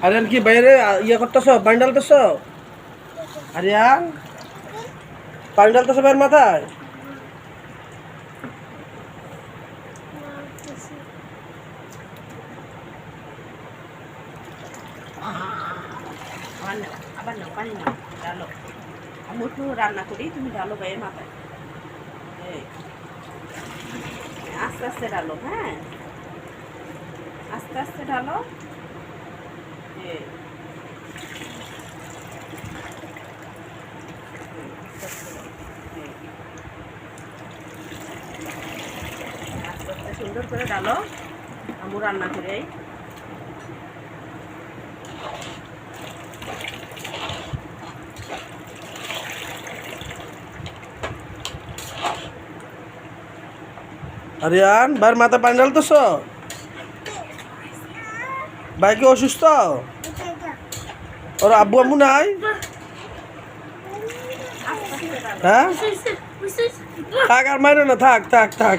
আরিয়ান কি বাইরে ইয়ে করতেছ, পানি ঢালতেছ? আরিয়ান পানি ঢালতেছ বাইরের মাথায়? আবার নাও পানি নাও, ডালো। আমি একটু রান্না করি, তুমি ডালো বাইরের মাথায়। আস্তে আস্তে ডালো, হ্যাঁ, আস্তে আস্তে ডালো। আস্তে আস্তে সুন্দর করে ডালো, আমি রান্না করে। আরিয়ান বাইরের মাথায় পানি ঢালতেছ? ভাই কি অসুস্থ? ওর আব্বু আম্মু নাই? হ্যাঁ, থাক আর মাইরো না, থাক থাক থাক।